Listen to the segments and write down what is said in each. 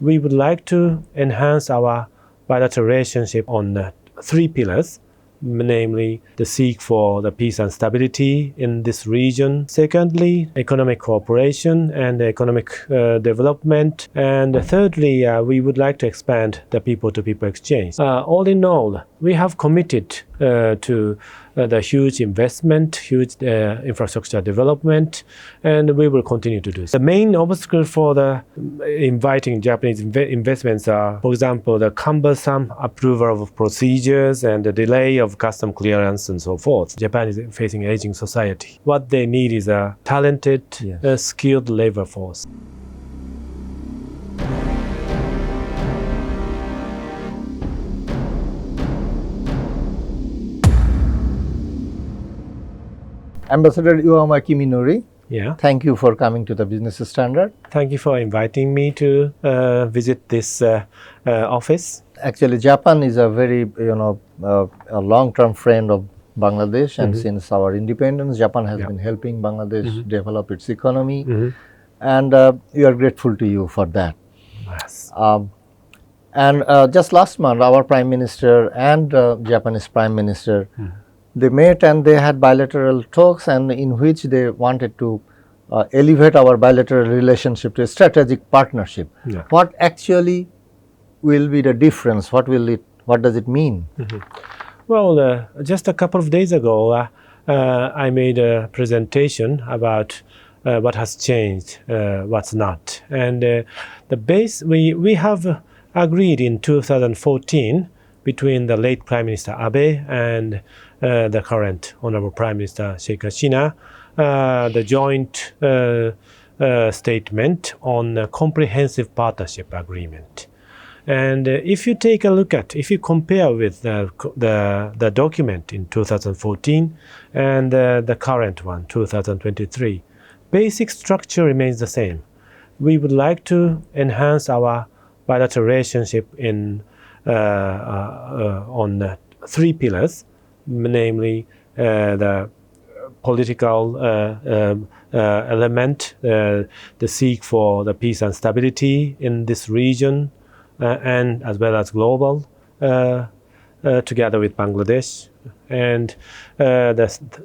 we would like to enhance our bilateral relationship on three pillars, namely the seek for the peace and stability in this region. Secondly, economic cooperation and economic development. And thirdly, we would like to expand the people-to-people exchange. All in all, we have committed to the huge investment, huge infrastructure development, and we will continue to do so. The main obstacle for the inviting Japanese investments are, for example, the cumbersome approval of procedures and the delay of custom clearance and so forth. Japan is facing an aging society. What they need is a talented, skilled labor force. Ambassador Iwama Kiminori, Yeah. thank you for coming to the Business Standard. Thank you for inviting me to visit this office. Actually, Japan is a very, a long-term friend of Bangladesh, and since our independence, Japan has been helping Bangladesh develop its economy, and we are grateful to you for that. Yes. And just last month, our Prime Minister and Japanese Prime Minister, they met and they had bilateral talks, and in which they wanted to elevate our bilateral relationship to a strategic partnership. Yeah. What actually will be the difference? What does it mean? Well, just a couple of days ago, I made a presentation about what has changed, what's not. And the base, we have agreed in 2014 between the late Prime Minister Abe and the current Honorable Prime Minister Sheikh Hasina, the joint statement on a comprehensive partnership agreement. And if you take a look at, if you compare with the document in 2014 and the current one, 2023, basic structure remains the same. We would like to enhance our bilateral relationship on three pillars, namely the political element, the seek for the peace and stability in this region, and as well as global, together with Bangladesh. And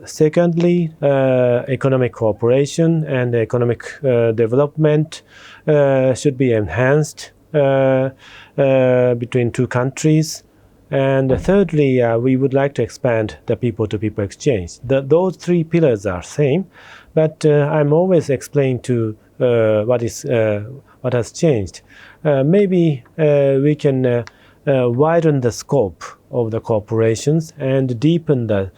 secondly, economic cooperation and economic development should be enhanced between two countries. And thirdly, we would like to expand the people-to-people exchange. Those three pillars are same, but I'm always explaining to what has changed. Maybe we can widen the scope of the cooperations and deepen the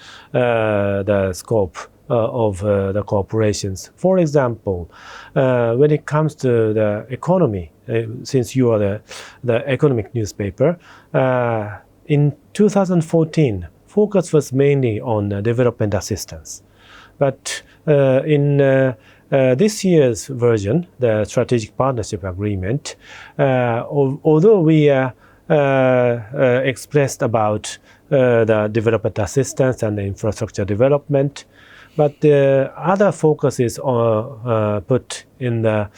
scope of the cooperations. For example, when it comes to the economy, since you are the economic newspaper, in 2014, focus was mainly on development assistance. But in this year's version, the Strategic Partnership Agreement, although we expressed about the development assistance and the infrastructure development, but the other focus is put in the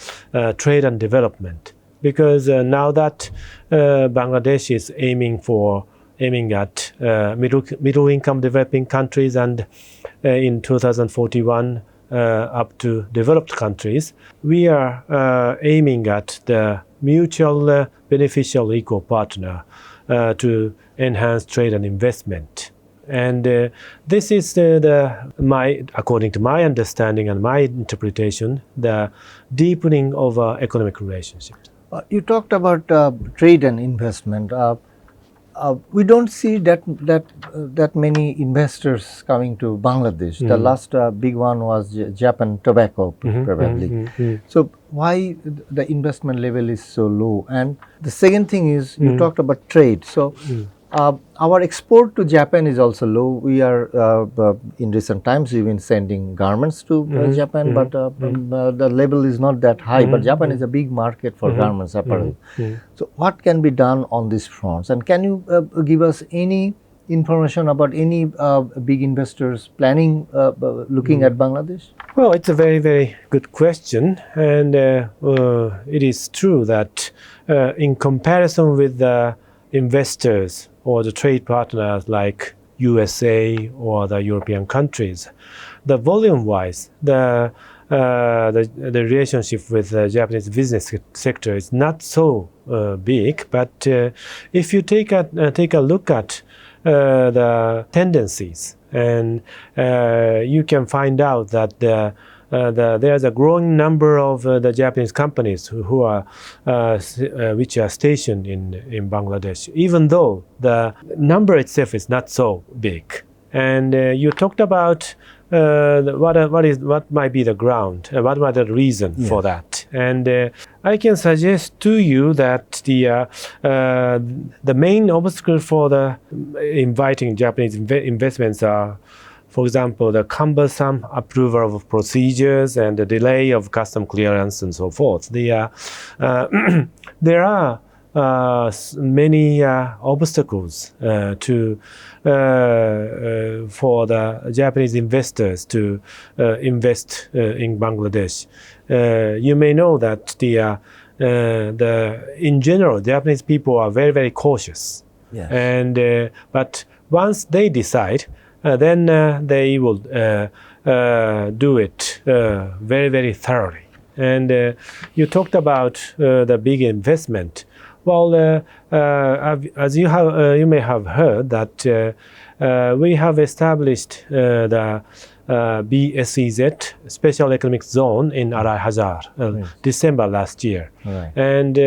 trade and development, because now that Bangladesh is aiming at middle income developing countries, and in 2041 up to developed countries, we are aiming at the mutual beneficial equal partner to enhance trade and investment. And this is according to my understanding and my interpretation, the deepening of economic relationships. You talked about trade and investment. We don't see that many investors coming to Bangladesh. The last big one was Japan tobacco, probably. So why the investment level is so low? And the second thing is, you talked about trade. So our export to Japan is also low. We are in recent times we've been sending garments to Japan, but the level is not that high. But Japan is a big market for garments, apparel. So what can be done on these fronts? And can you give us any information about any big investors planning looking at Bangladesh? Well, it's a very, very good question, and it is true that in comparison with the investors or the trade partners like USA or the European countries, the volume-wise, the relationship with the Japanese business sector is not so big. But if you take a look at the tendencies, and you can find out that there's a growing number of the Japanese companies who are which are stationed in Bangladesh, even though the number itself is not so big. And you talked about what might be the ground, what might be the reason for that. And I can suggest to you that the main obstacle for the inviting Japanese investments are, for example, the cumbersome approval of procedures and the delay of custom clearance and so forth. There are many obstacles for the Japanese investors to invest in Bangladesh. You may know that in general, Japanese people are very, very cautious. Yes. And but once they decide, then they will do it very, very thoroughly. And you talked about the big investment. Well, as you may have heard that we have established the BSEZ, Special Economic Zone in Arai Hazar, December last year. Right. And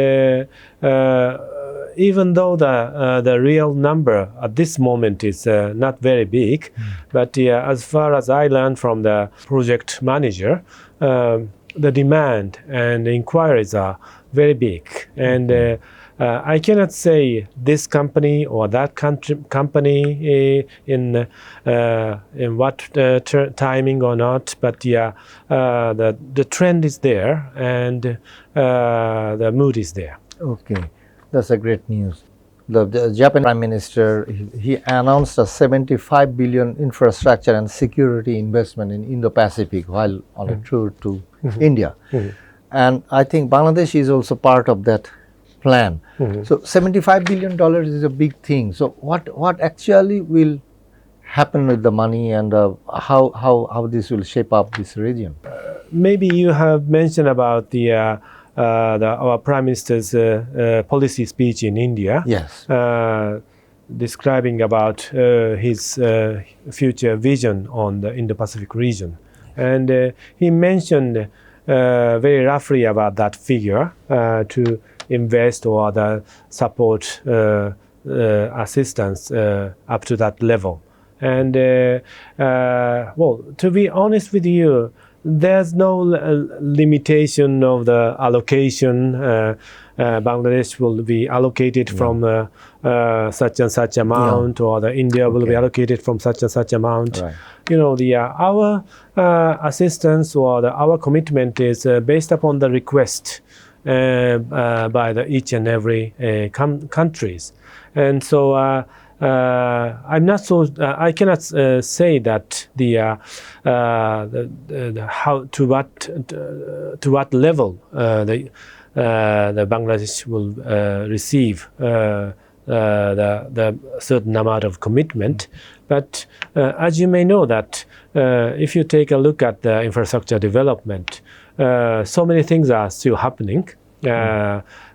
even though the real number at this moment is not very big, but as far as I learned from the project manager, the demand and the inquiries are very big. And I cannot say this company or that company in what timing or not, but the trend is there and the mood is there. Okay, that's a great news. The Japanese Prime Minister, he announced a 75 billion infrastructure and security investment in Indo-Pacific while on a tour to India. And I think Bangladesh is also part of that plan. So $75 billion is a big thing. So what actually will happen with the money, and how this will shape up this region? Maybe you have mentioned about our Prime Minister's policy speech in India. Yes. Describing about his future vision on the Indo-Pacific region. And he mentioned very roughly about that figure to invest or the support assistance up to that level. And well, to be honest with you, there's no limitation of the allocation. Bangladesh will be allocated from such and such amount, or the India will be allocated from such and such amount. Right. You know, our assistance or our commitment is based upon the request by each and every countries. And so I'm not so. I cannot say that how to what level the Bangladesh will receive the certain amount of commitment. But as you may know that if you take a look at the infrastructure development, so many things are still happening.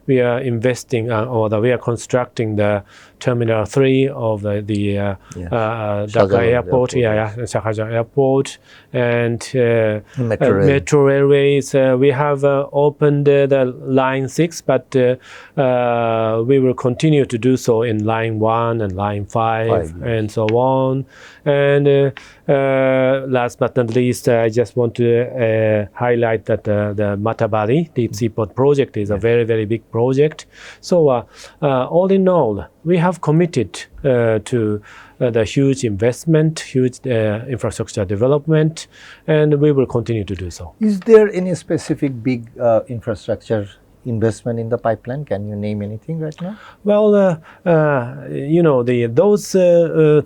We are investing we are constructing the Terminal 3 of the Dhaka Airport, Shahjahan Airport, and metro railways. We have opened the Line 6, but we will continue to do so in Line 1 and Line 5 and so on. And last but not least, I just want to highlight that the Matabari Deep Seaport project is a very, very big project. So all in all, we have committed to the huge investment, huge infrastructure development, and we will continue to do so. Is there any specific big infrastructure investment in the pipeline? Can you name anything right now? Well, those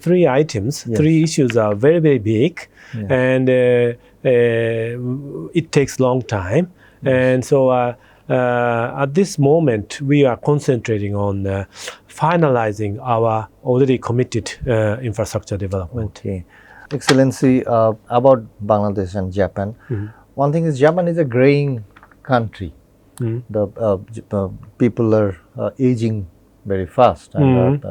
three items, Yes. three issues are very, very big, Yes. and it takes long time. And so at this moment, we are concentrating on finalizing our already committed infrastructure development. Okay. Excellency, about Bangladesh and Japan, one thing is Japan is a graying country. The people are aging very fast, and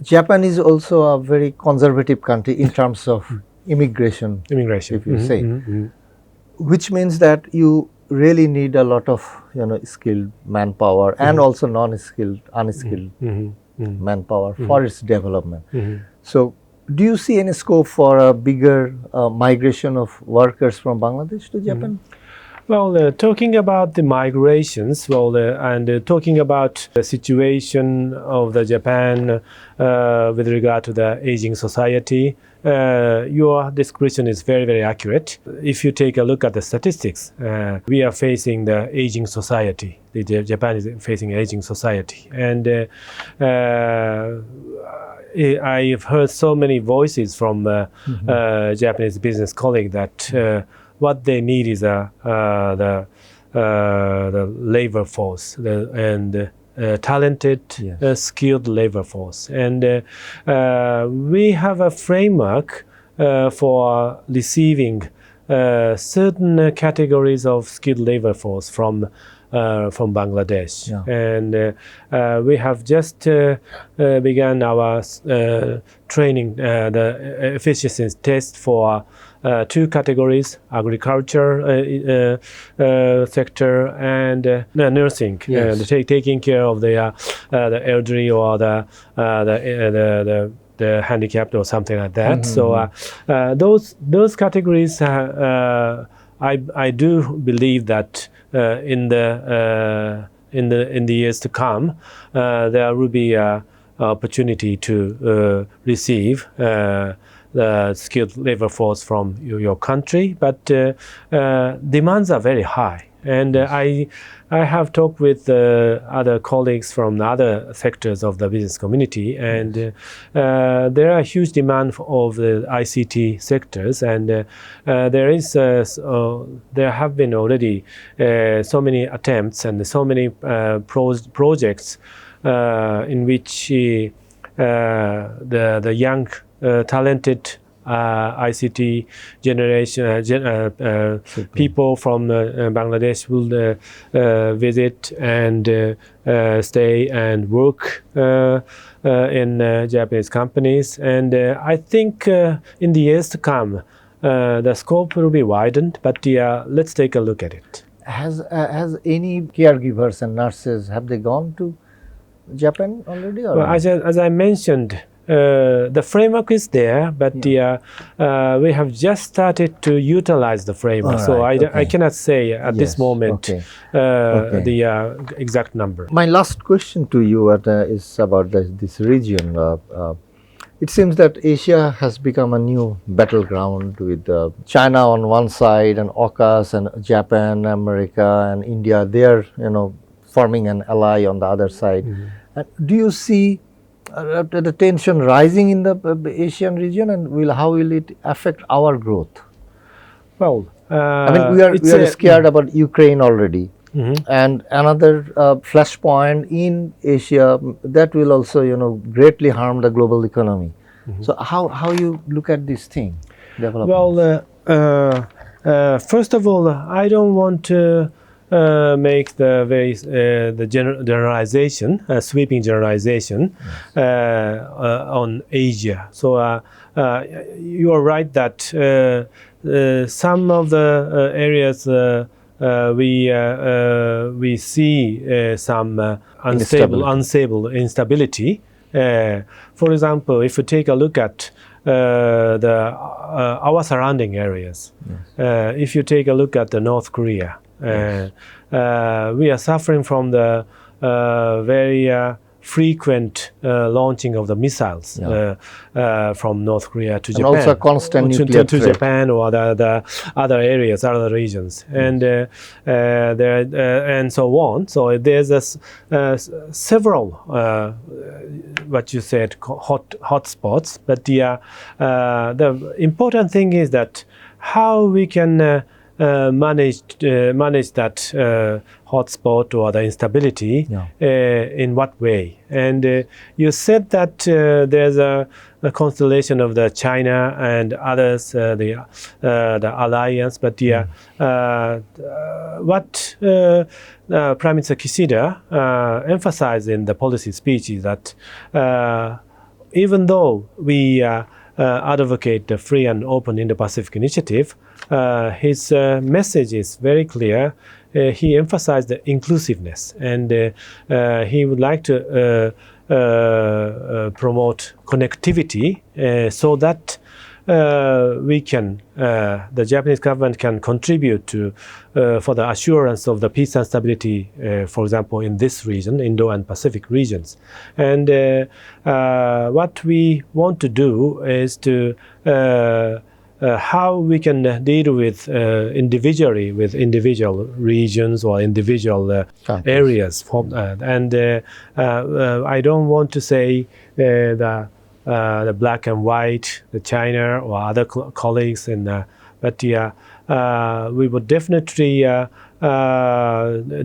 Japan is also a very conservative country in terms of immigration, if you say, which means that you really need a lot of skilled manpower and also unskilled manpower for its development. So, do you see any scope for a bigger migration of workers from Bangladesh to Japan? Well, talking about the migrations, and talking about the situation of the Japan with regard to the aging society, your description is very, very accurate. If you take a look at the statistics, we are facing the aging society. Japan is facing aging society, and I've heard so many voices from Japanese business colleagues that what they need is the labor force and talented, skilled labor force. And we have a framework for receiving certain categories of skilled labor force from Bangladesh. And we have just begun our training, the efficiency test for two categories: agriculture sector and nursing, taking care of the elderly or the handicapped or something like that. So those categories, I do believe that in the years to come, there will be an opportunity to receive the skilled labor force from your country, but demands are very high. And I have talked with other colleagues from other sectors of the business community, and there are huge demand of the ICT sectors, and there have been already so many attempts and so many projects in which the young talented ICT generation people from Bangladesh will visit and stay and work in Japanese companies. And I think in the years to come, the scope will be widened, but let's take a look at it. Has any caregivers and nurses, have they gone to Japan already? Or well, as I mentioned, the framework is there, but we have just started to utilize the framework. So I cannot say at this moment the exact number. My last question to you is about this region. It seems that Asia has become a new battleground with China on one side and AUKUS and Japan, America and India. They are forming an ally on the other side. Do you see the tension rising in the Asian region, and how will it affect our growth? Well, I mean, we are scared about Ukraine already, and another flashpoint in Asia that will also greatly harm the global economy. So how you look at this thing development? Well, first of all, I don't want to make the generalization, sweeping generalization on Asia. So you are right that some of the areas we see some unstable instability. For example, if you take a look at our surrounding areas, if you take a look at the North Korea, we are suffering from the very frequent launching of the missiles from North Korea to and Japan. also a constant to, nuclear to threat. Japan or the other areas, other regions, and and so on. So there's several what you said hot spots, but the important thing is that how we can manage that hotspot or the instability in what way. And you said that there's a constellation of the China and others, the alliance, but what Prime Minister Kishida emphasized in the policy speech is that even though we advocate the free and open Indo-Pacific initiative, his message is very clear. He emphasized the inclusiveness, and he would like to promote connectivity so that we can, the Japanese government can contribute to for the assurance of the peace and stability, for example, in this region, Indo and Pacific regions. And what we want to do is to how we can deal with individually with individual regions or individual areas. And I don't want to say the black and white, the China or other colleagues, but we would definitely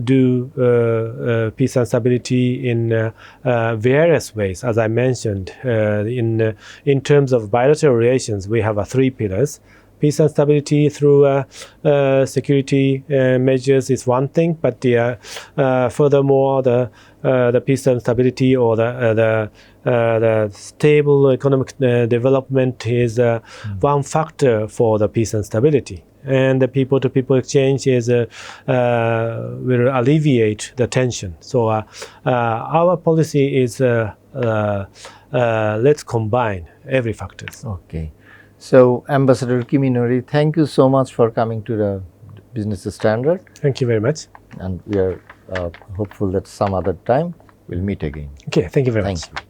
do peace and stability in various ways. As I mentioned, in terms of bilateral relations, we have 3 pillars. Peace and stability through security measures is one thing, but furthermore, the peace and stability or the stable economic development is one factor for the peace and stability. And the people-to-people exchange is will alleviate the tension. So our policy is let's combine every factors. Okay. So, Ambassador Kiminori, thank you so much for coming to the Business Standard. Thank you very much. And we are hopeful that some other time we'll meet again. Okay, thank you very much. Thank you.